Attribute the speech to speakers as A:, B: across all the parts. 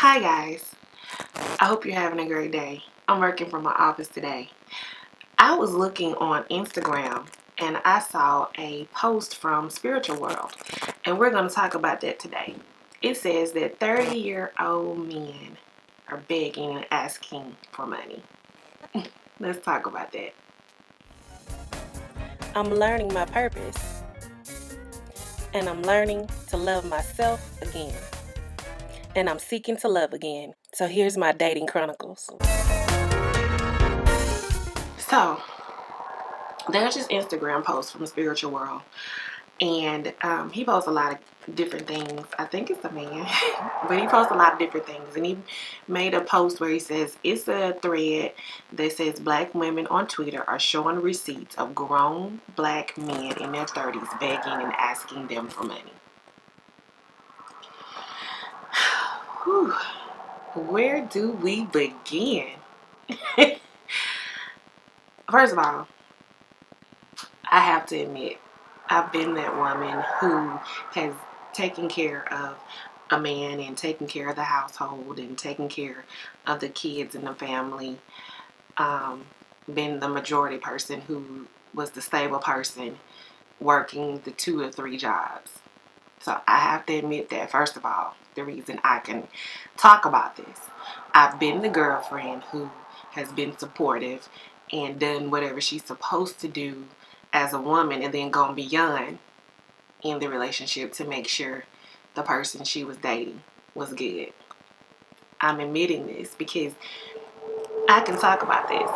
A: Hi guys, I hope you're having a great day. I'm working from my office today. I was looking on Instagram and I saw a post from Spiritual World, and we're going to talk about that today. It says that 30-year-old men are begging and asking for money. Let's talk about that. I'm learning my purpose, and I'm learning to love myself again, and I'm seeking to love again. So here's my dating chronicles. So there's this Instagram post from Spiritual World, and he posts a lot of different things. I think it's a man, but he posts a lot of different things. And he made a post where he says it's a thread that says black women on Twitter are showing receipts of grown black men in their 30s begging and asking them for money. Whew. Where do we begin? First of all, I have to admit, I've been that woman who has taken care of a man and taken care of the household and taken care of the kids and the family. Been the majority person who was the stable person working the 2 or 3 jobs. So I have to admit that, first of all, the reason I can talk about this. I've been the girlfriend who has been supportive and done whatever she's supposed to do as a woman, and then gone beyond in the relationship to make sure the person she was dating was good. I'm admitting this because I can talk about this.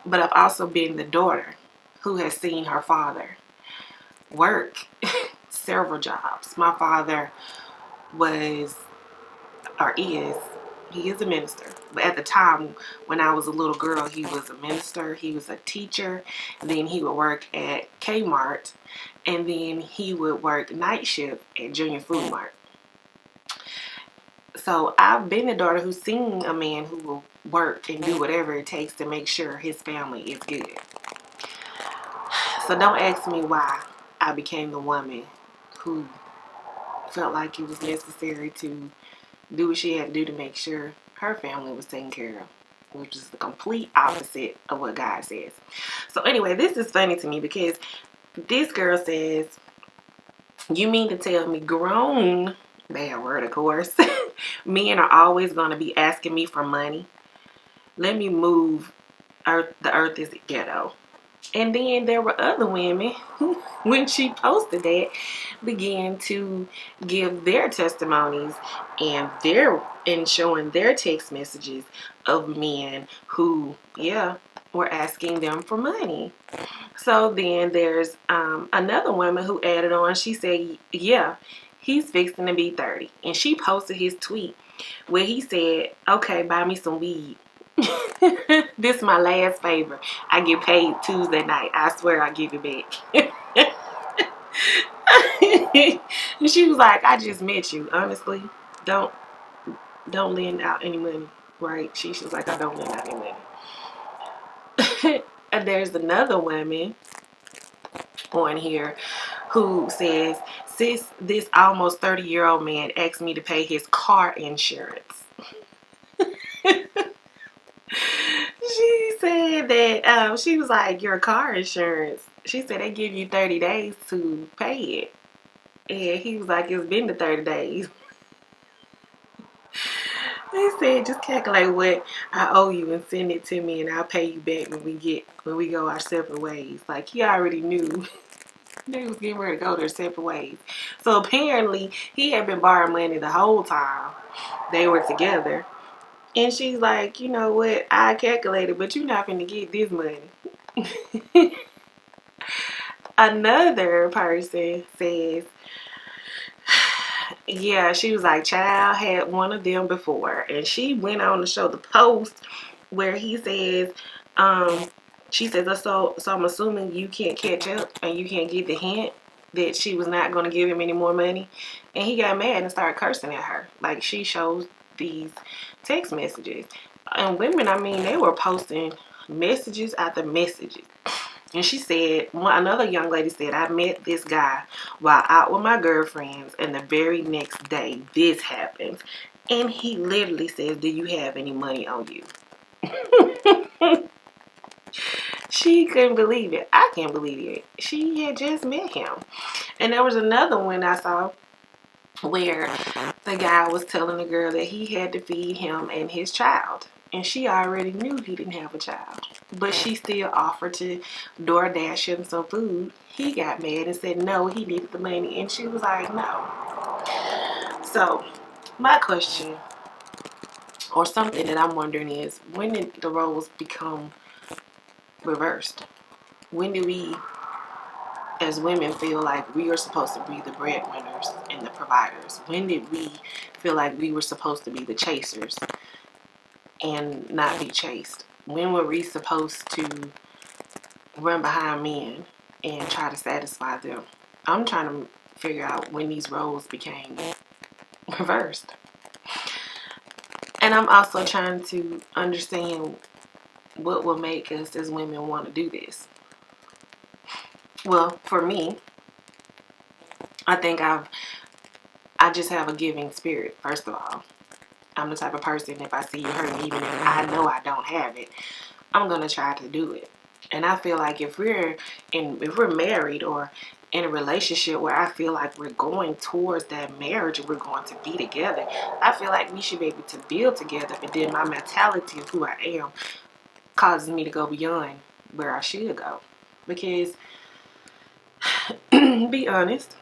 A: But I've also been the daughter who has seen her father work several jobs. My father was, or is, he is a minister. But at the time when I was a little girl, he was a minister, he was a teacher, and then he would work at Kmart, and then he would work night shift at Junior Food Mart. So I've been the daughter who's seen a man who will work and do whatever it takes to make sure his family is good. So don't ask me why I became the woman who felt like it was necessary to do what she had to do to make sure her family was taken care of, which is the complete opposite of what God says. So anyway, this is funny to me because this girl says, you mean to tell me grown, bad word of course, men are always going to be asking me for money? Let me move. The earth is ghetto. And then there were other women who, when she posted that, began to give their testimonies and showing their text messages of men who, were asking them for money. So then there's another woman who added on. She said, yeah, he's fixing to be 30. And she posted his tweet where he said, okay, buy me some weed. This is my last favor. I get paid Tuesday night. I swear I'll give it back. And she was like, I just met you. Honestly, don't lend out any money. Right? She was like, I don't lend out any money. And there's another woman on here who says, sis, this almost 30-year-old man asked me to pay his car insurance. She said that she was like, your car insurance. She said they give you 30 days to pay it. And he was like, it's been the 30 days. They said, just calculate what I owe you and send it to me, and I'll pay you back when we go our separate ways. Like, he already knew they was getting ready to go their separate ways. So apparently he had been borrowing money the whole time they were together. And she's like, you know what? I calculated, but you're not going to get this money. Another person says, yeah, she was like, child had one of them before. And she went on to show the post where he says, she says, so I'm assuming you can't catch up and you can't get the hint that she was not going to give him any more money. And he got mad and started cursing at her. Like, she shows these text messages. And women, I mean, they were posting messages after messages. And she said, another young lady said, I met this guy while out with my girlfriends, and the very next day this happens. And he literally says, do you have any money on you? She couldn't believe it. I can't believe it. She had just met him. And there was another one I saw where the guy was telling the girl that he had to feed him and his child. And she already knew he didn't have a child. But she still offered to DoorDash him some food. He got mad and said no, he needed the money. And she was like, no. So, my question, or something that I'm wondering is, when did the roles become reversed? When do we, as women, feel like we are supposed to be the breadwinners and the providers? When did we feel like we were supposed to be the chasers and not be chased? When were we supposed to run behind men and try to satisfy them? I'm trying to figure out when these roles became reversed. And I'm also trying to understand what will make us as women want to do this. Well, for me, I think I just have a giving spirit, first of all. I'm the type of person, if I see you hurting, even if I know I don't have it, I'm going to try to do it. And I feel like if we're married or in a relationship where I feel like we're going towards that marriage and we're going to be together, I feel like we should be able to build together. But then my mentality of who I am causes me to go beyond where I should go. Because, be honest,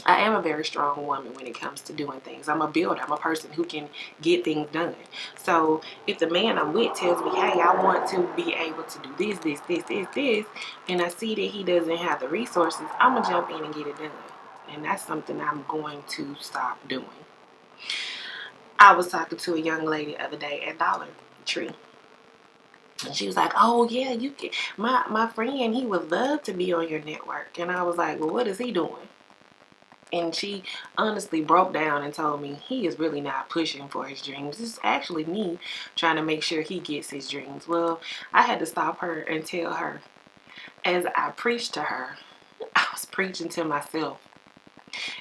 A: I am a very strong woman when it comes to doing things. I'm a builder. I'm a person who can get things done. So if the man I'm with tells me, hey, I want to be able to do this, and I see that he doesn't have the resources, I'm going to jump in and get it done. And that's something I'm going to stop doing. I was talking to a young lady the other day at Dollar Tree. And she was like, oh, yeah, you can. My friend, he would love to be on your network. And I was like, well, what is he doing? And she honestly broke down and told me he is really not pushing for his dreams. It's actually me trying to make sure he gets his dreams. Well, I had to stop her and tell her, as I preached to her, I was preaching to myself.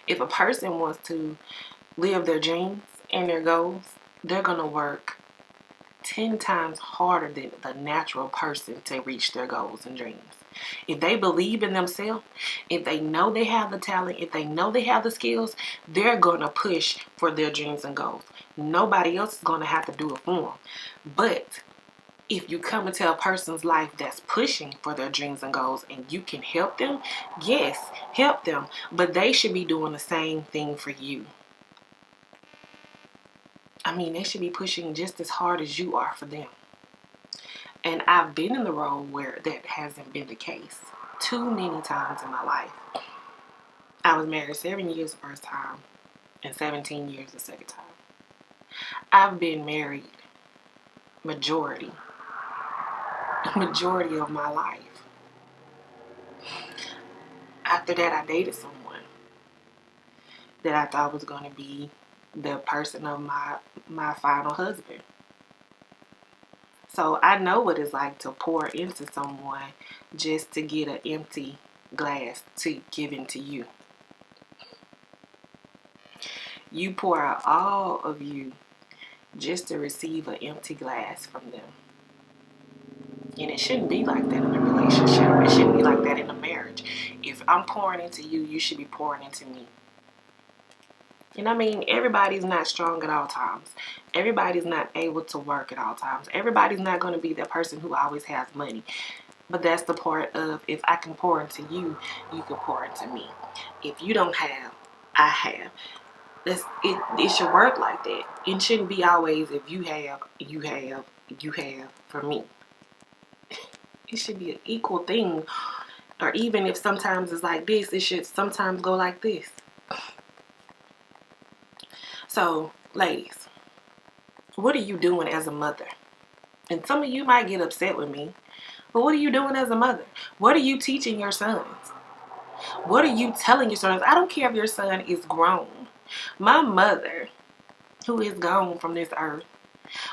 A: If a person wants to live their dreams and their goals, they're going to work 10 times harder than the natural person to reach their goals and dreams. If they believe in themselves, if they know they have the talent, if they know they have the skills, they're going to push for their dreams and goals. Nobody else is going to have to do it for them. But if you come into a person's life that's pushing for their dreams and goals and you can help them, yes, help them. But they should be doing the same thing for you. I mean, they should be pushing just as hard as you are for them. And I've been in the role where that hasn't been the case too many times in my life. I was married 7 years the first time and 17 years the second time. I've been married majority of my life. After that, I dated someone that I thought was going to be the person of my final husband. So I know what it's like to pour into someone just to get an empty glass to give into you. You pour out all of you just to receive an empty glass from them. And it shouldn't be like that in a relationship. It shouldn't be like that in a marriage. If I'm pouring into you, you should be pouring into me. And I mean, everybody's not strong at all times. Everybody's not able to work at all times. Everybody's not going to be that person who always has money. But that's the part of, if I can pour into you, you can pour into me. If you don't have, I have. It should work like that. It shouldn't be always if you have for me. It should be an equal thing. Or even if sometimes it's like this, it should sometimes go like this. So, ladies, what are you doing as a mother? And some of you might get upset with me, but what are you doing as a mother? What are you teaching your sons? What are you telling your sons? I don't care if your son is grown. My mother, who is gone from this earth,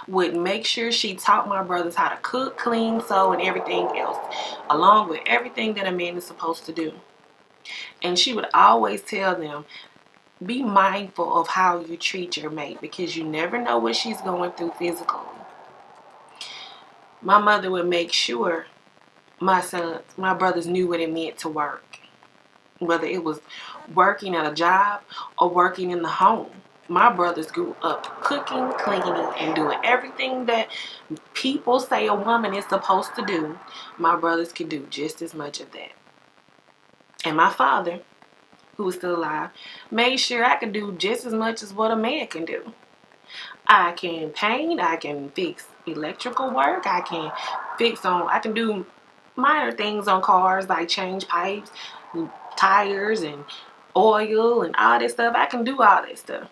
A: would make sure she taught my brothers how to cook, clean, sew, and everything else, along with everything that a man is supposed to do. And she would always tell them, be mindful of how you treat your mate, because you never know what she's going through physically. My mother would make sure my brothers knew what it meant to work, whether it was working at a job or working in the home. My brothers grew up cooking, cleaning, and doing everything that people say a woman is supposed to do. My brothers could do just as much of that. And my father, who was still alive, made sure I could do just as much as what a man can do. I can paint, I can fix electrical work, I can do minor things on cars like change pipes, tires, and oil, and all that stuff. I can do all that stuff.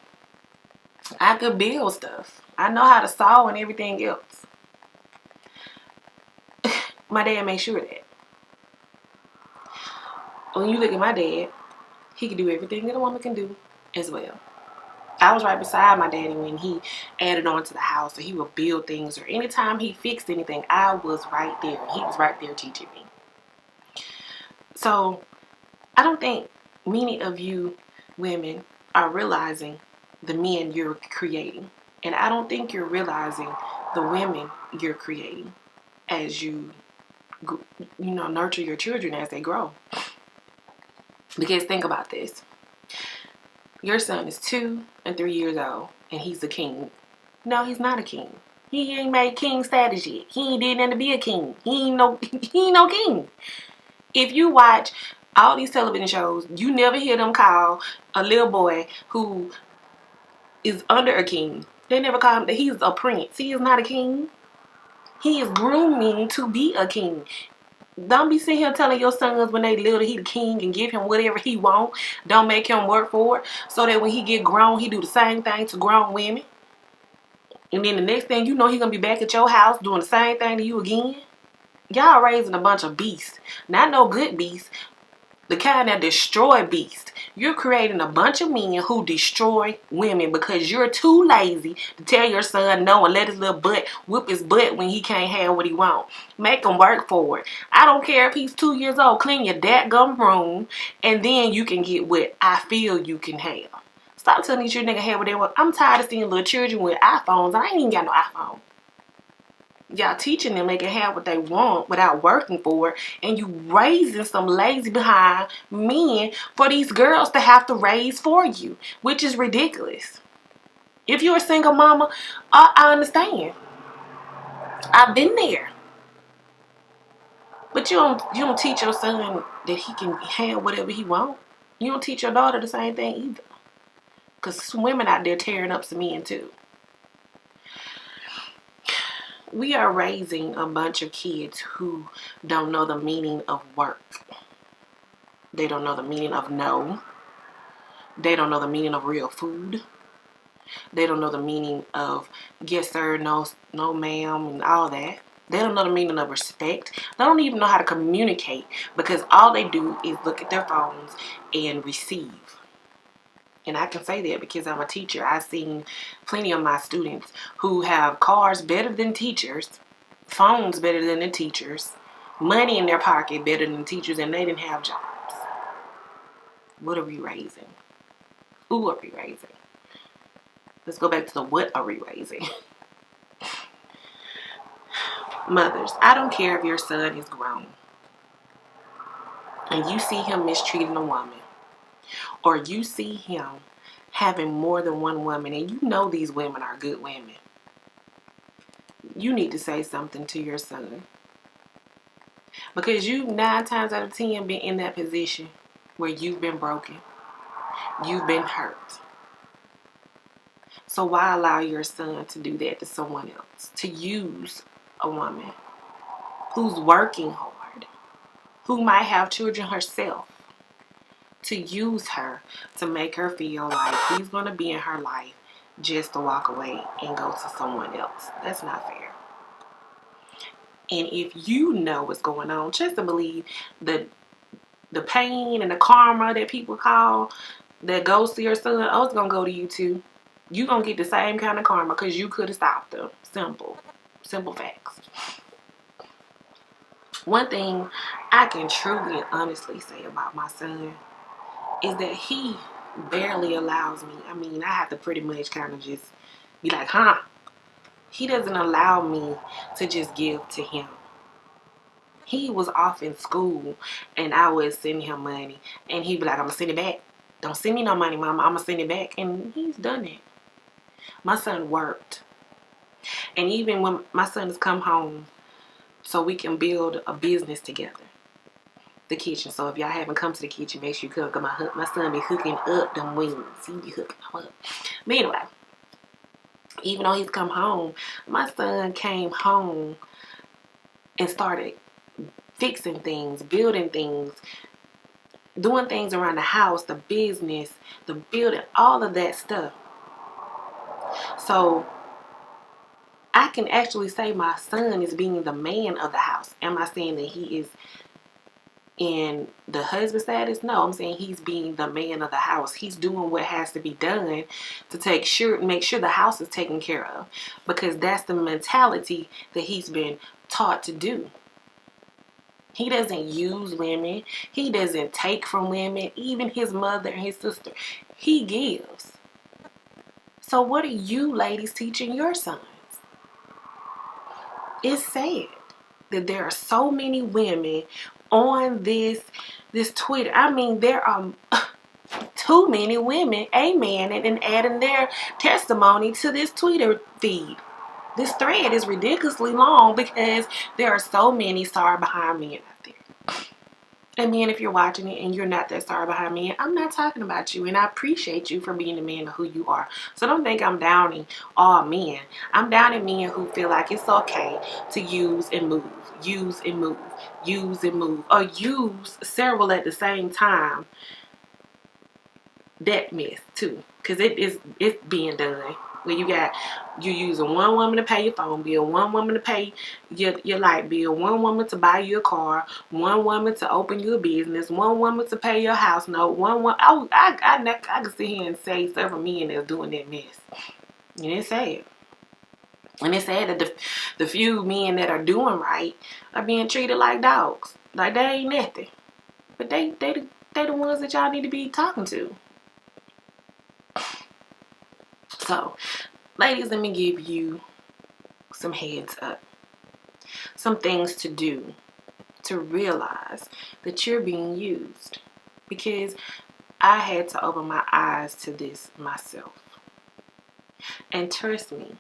A: I could build stuff. I know how to saw and everything else. My dad made sure of that. When you look at my dad, he could do everything that a woman can do as well. I was right beside my daddy when he added on to the house, or he would build things, or anytime he fixed anything, I was right there. He was right there teaching me. So I don't think many of you women are realizing the men you're creating. And I don't think you're realizing the women you're creating as you nurture your children as they grow. Because think about this. Your son is 2 and 3 years old, and he's a king. No, he's not a king. He ain't made king status yet. He ain't did nothing to be a king. He ain't no king. If you watch all these television shows, you never hear them call a little boy who is under a king. They never call him that he's a prince. He is not a king. He is grooming to be a king. Don't be sitting here telling your sons when they little he the king and give him whatever he want. Don't make him work for it, so that when he get grown, he do the same thing to grown women. And then the next thing you know, he gonna be back at your house doing the same thing to you again. Y'all raising a bunch of beasts. Not no good beasts. The kind that destroy beasts. You're creating a bunch of men who destroy women because you're too lazy to tell your son no and let his little butt whip his butt when he can't have what he wants. Make him work for it. I don't care if he's 2 years old. Clean your dadgum room, and then you can get what I feel you can have. Stop telling these your nigga have what they want. I'm tired of seeing little children with iPhones. I ain't even got no iPhone. Y'all teaching them they can have what they want without working for it, and you raising some lazy behind men for these girls to have to raise for you, which is ridiculous. If you're a single mama, I understand. I've been there. But you don't teach your son that he can have whatever he wants. You don't teach your daughter the same thing either. Because some women out there tearing up some men too. We are raising a bunch of kids who don't know the meaning of work. They don't know the meaning of no. They don't know the meaning of real food. They don't know the meaning of yes sir, no ma'am, and all that. They don't know the meaning of respect. They don't even know how to communicate because all they do is look at their phones and receive. And I can say that because I'm a teacher. I've seen plenty of my students who have cars better than teachers, phones better than the teachers, money in their pocket better than teachers, and they didn't have jobs. What are we raising? Who are we raising? Let's go back to the what are we raising? Mothers, I don't care if your son is grown and you see him mistreating a woman, or you see him having more than one woman, and you know these women are good women. You need to say something to your son. Because you 9 times out of 10 been in that position where you've been broken. You've been hurt. So why allow your son to do that to someone else? To use a woman who's working hard, who might have children herself, to use her to make her feel like he's going to be in her life just to walk away and go to someone else. That's not fair. And if you know what's going on, just to believe the pain and the karma that people call that goes to your son, oh, it's going to go to you too. You gonna get the same kind of karma because you could have stopped them. Simple facts. One thing I can truly and honestly say about my son is that he barely allows me. I mean, I have to pretty much kind of just be like, huh? He doesn't allow me to just give to him. He was off in school and I would send him money and he'd be like, I'm gonna send it back. Don't send me no money, mama. I'm gonna send it back. And he's done it. My son worked. And even when my son has come home so we can build a business together. The kitchen. So if y'all haven't come to the kitchen, make sure you come. Cause my son be hooking up them wings. He be hooking them up. But anyway, even though he's come home, my son came home and started fixing things, building things, doing things around the house, the business, the building, all of that stuff. So I can actually say my son is being the man of the house. Am I saying that he is in the husband status? No, I'm saying he's being the man of the house. He's doing what has to be done to make sure the house is taken care of, because that's the mentality that he's been taught to do. He doesn't use women. He doesn't take from women, even his mother and his sister. He gives. So what are you ladies teaching your sons? It's sad that there are so many women on this Twitter. I mean, there are too many women, amen, and adding their testimony to this Twitter feed. This thread is ridiculously long because there are so many sorry behind men out there. And men, if you're watching it and you're not that sorry behind me, I'm not talking about you, and I appreciate you for being the man of who you are. So don't think I'm downing all men. I'm downing men who feel like it's okay to use and move, use and move, use and move, or use several at the same time. That mess too, because it's being done. Where you using one woman to pay your phone bill, one woman to pay your light bill, one woman to buy you a car, one woman to open your business, one woman to pay your house note, I can sit here and say several men that's doing that mess. And it's sad. And it's sad that the few men that are doing right are being treated like dogs. Like they ain't nothing. But they the ones that y'all need to be talking to. So, ladies, let me give you some heads up. Some things to do to realize that you're being used. Because I had to open my eyes to this myself. And trust me,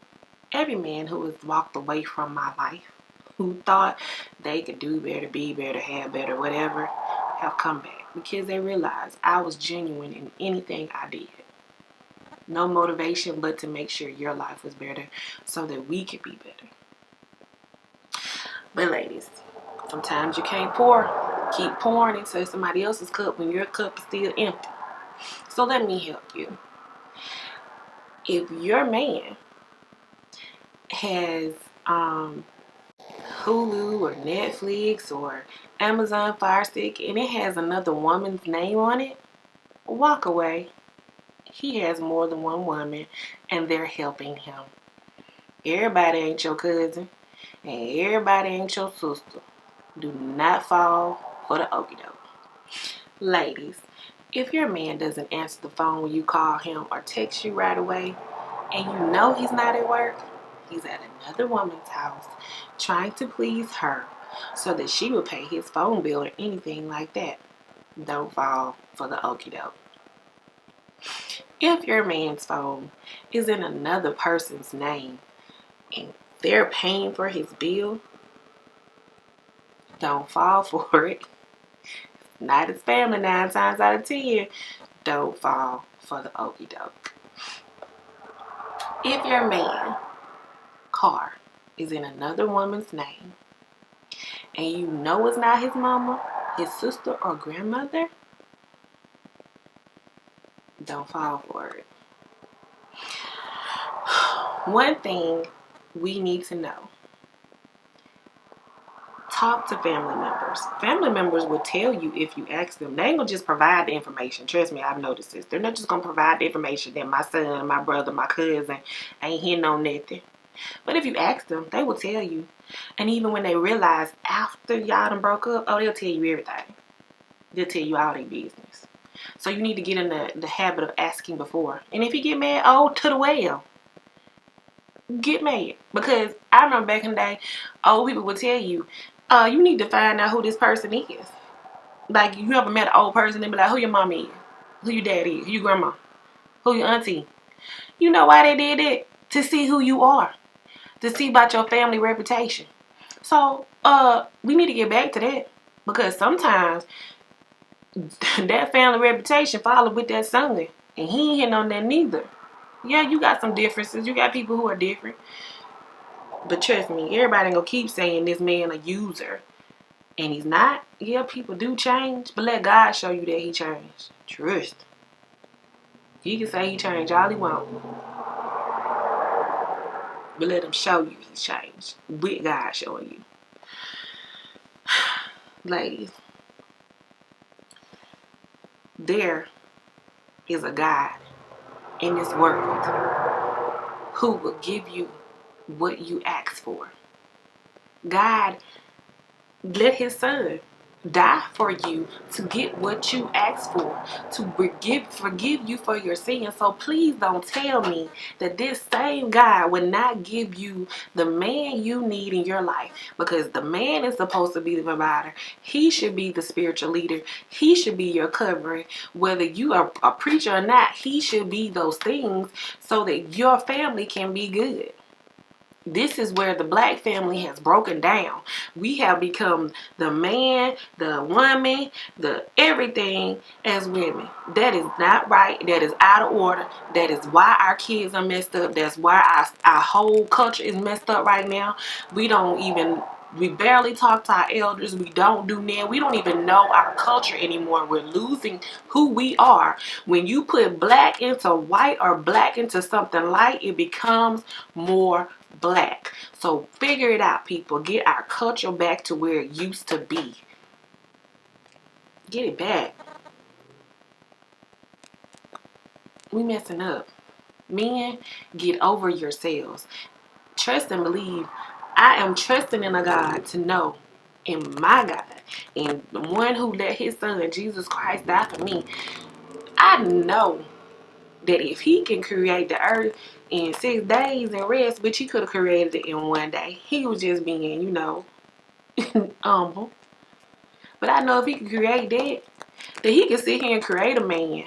A: every man who has walked away from my life, who thought they could do better, be better, have better, whatever, have come back. Because they realized I was genuine in anything I did. No motivation but to make sure your life was better so that we could be better. But ladies, sometimes you can't keep pouring into somebody else's cup when your cup is still empty. So let me help you. If your man has Hulu or Netflix or Amazon Fire Stick and it has another woman's name on it, walk away. He has more than one woman and they're helping him. Everybody ain't your cousin and everybody ain't your sister. Do not fall for the okie doke. Ladies, if your man doesn't answer the phone when you call him or text you right away and you know he's not at work, he's at another woman's house trying to please her so that she will pay his phone bill or anything like that. Don't fall for the okie doke. If your man's phone is in another person's name and they're paying for his bill, don't fall for it. Not his family 9 times out of 10. Don't fall for the okie doke. If your man's car is in another woman's name and you know it's not his mama, his sister, or grandmother, don't fall for it. One thing we need to know. Talk to family members. Family members will tell you if you ask them. They ain't gonna just provide the information. Trust me, I've noticed this. They're not just gonna provide the information that my son, my brother, my cousin ain't hitting on nothing. But if you ask them, they will tell you. And even when they realize after y'all done broke up, oh, they'll tell you everything. They'll tell you all their business. So you need to get in the habit of asking before. And if you get mad, oh, to the well. Get mad. Because I remember back in the day, old people would tell you, you need to find out who this person is. Like, you ever met an old person and be like, who your mom is? Who your dad is? Who your grandma? Who your auntie? You know why they did it? To see who you are. To see about your family reputation. So, we need to get back to that. Because sometimes that family reputation follow with that son. And he ain't hitting on that neither. Yeah, you got some differences. You got people who are different. But trust me, everybody ain't gonna keep saying this man a user. And he's not. Yeah, people do change. But let God show you that he changed. Trust. He can say he changed all he wants. But let him show you he's changed. With God showing you. Ladies, there is a God in this world who will give you what you ask for. God let his son die for you to get what you ask for, to forgive you for your sins. So please don't tell me that this same God would not give you the man you need in your life, because the man is supposed to be the provider. He should be the spiritual leader. He should be your covering. Whether you are a preacher or not, he should be those things so that your family can be good. This is where the black family has broken down. We have become the man, the woman, the everything as women. That is not right. That is out of order. That is why our kids are messed up. That's why our whole culture is messed up right now. We barely talk to our elders. We don't do that. We don't even know our culture anymore. We're losing who we are. When you put black into white or black into something light, it becomes more black. So figure it out, people. Get our culture back to where it used to be. Get it back. We messing up. Men, get over yourselves. Trust and believe. I am trusting in a God to know, in my God, and the one who let his son Jesus Christ die for me. I know that if he can create the earth in 6 days and rest, which he could have created it in one day. He was just being, humble. But I know if he can create that he can sit here and create a man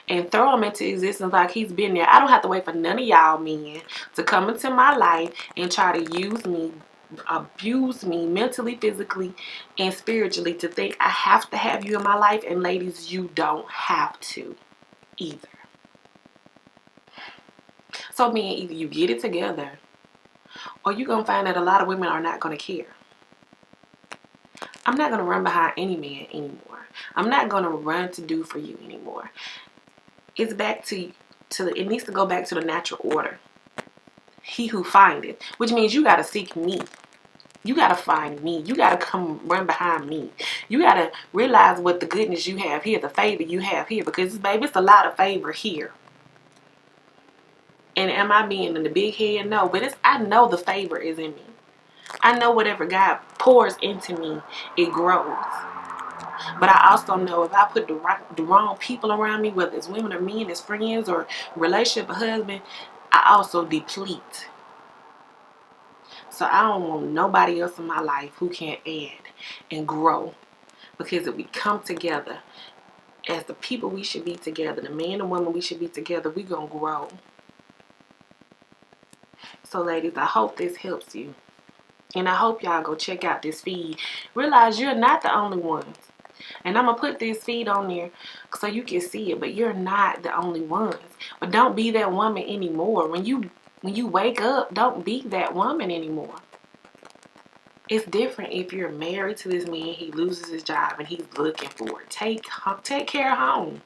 A: and throw him into existence like he's been there. I don't have to wait for none of y'all men to come into my life and try to use me, abuse me mentally, physically, and spiritually to think I have to have you in my life. And ladies, you don't have to either. So men, either you get it together or you're going to find that a lot of women are not going to care. I'm not going to run behind any man anymore. I'm not going to run to do for you anymore. It's back to it needs to go back to the natural order. He who findeth, which means you got to seek me. You got to find me. You got to come run behind me. You got to realize what the goodness you have here, the favor you have here, because baby, it's a lot of favor here. And am I being in the big head? No, but I know the favor is in me. I know whatever God pours into me, it grows. But I also know if I put the wrong people around me, whether it's women or men, as friends or relationship or husband, I also deplete. So I don't want nobody else in my life who can add and grow. Because if we come together as the people we should be together, the man and woman we should be together, we're going to grow. So ladies, I hope this helps you. And I hope y'all go check out this feed. Realize you're not the only ones. And I'm going to put this feed on there so you can see it. But you're not the only ones. But don't be that woman anymore. When you wake up, don't be that woman anymore. It's different if you're married to this man. He loses his job and he's looking for it. Take care of home.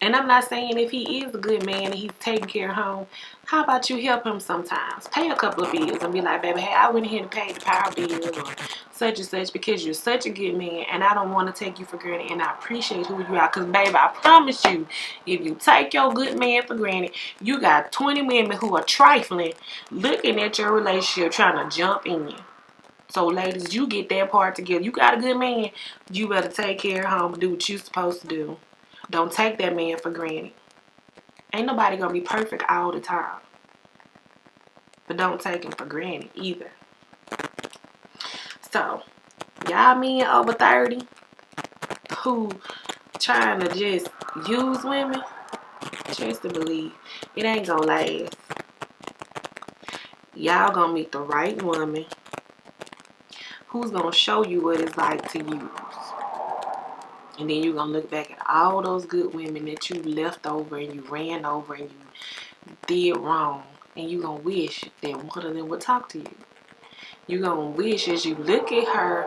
A: And I'm not saying if he is a good man and he's taking care of home, how about you help him sometimes? Pay a couple of bills and be like, baby, hey, I went ahead and paid the power bill or such and such because you're such a good man and I don't want to take you for granted and I appreciate who you are. Because, baby, I promise you, if you take your good man for granted, you got 20 women who are trifling, looking at your relationship, trying to jump in you. So, ladies, you get that part together. You got a good man, you better take care of home and do what you're supposed to do. Don't take that man for granted. Ain't nobody gonna be perfect all the time. But don't take him for granted either. So, y'all men over 30 who trying to just use women, just to believe it ain't gonna last. Y'all gonna meet the right woman who's gonna show you what it's like to use. And then you're going to look back at all those good women that you left over and you ran over and you did wrong. And you're going to wish that one of them would talk to you. You're going to wish as you look at her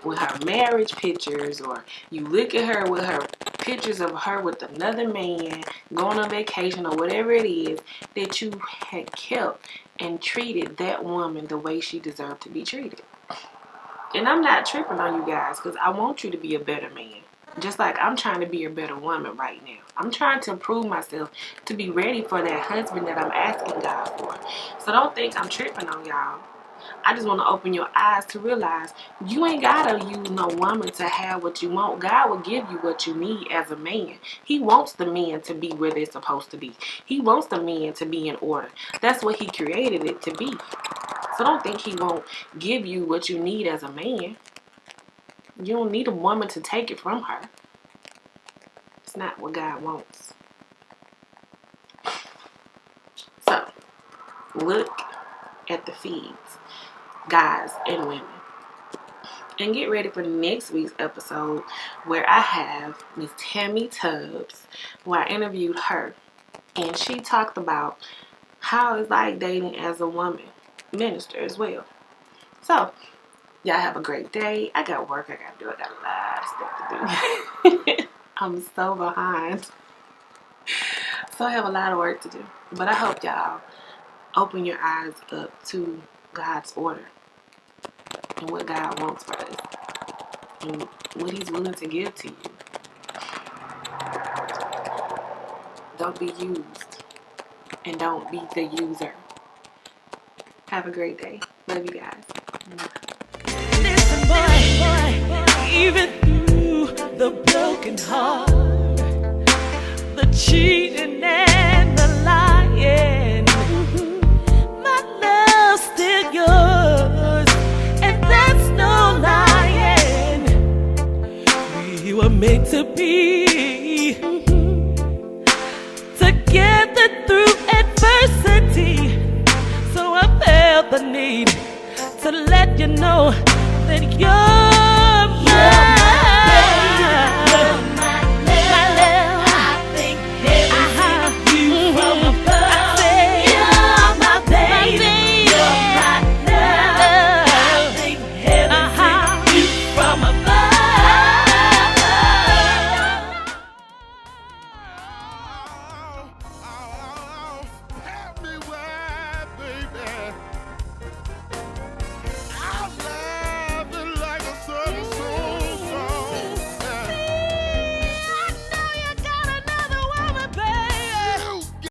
A: with her marriage pictures or you look at her with her pictures of her with another man going on vacation or whatever it is, that you had kept and treated that woman the way she deserved to be treated. And I'm not tripping on you guys because I want you to be a better man. Just like I'm trying to be a better woman right now. I'm trying to improve myself to be ready for that husband that I'm asking God for. So don't think I'm tripping on y'all. I just want to open your eyes to realize you ain't got to use no woman to have what you want. God will give you what you need as a man. He wants the men to be where they're supposed to be. He wants the men to be in order. That's what he created it to be. So don't think he won't give you what you need as a man. You don't need a woman to take it from her. It's not what God wants. So, look at the feeds, guys and women. And get ready for next week's episode where I have Miss Tammy Tubbs, where I interviewed her. And she talked about how it's like dating as a woman minister as well. So, y'all have a great day. I got work I got to do. I got a lot of stuff to do. I'm so behind. So I have a lot of work to do. But I hope y'all open your eyes up to God's order and what God wants for us and what he's willing to give to you. Don't be used and don't be the user. Have a great day. Love you guys.
B: Listen, boy, even through the broken heart, the cheating and the lying, my love's still yours, and that's no lying. We were meant to be together through adversity, so I felt the need to let you know that you're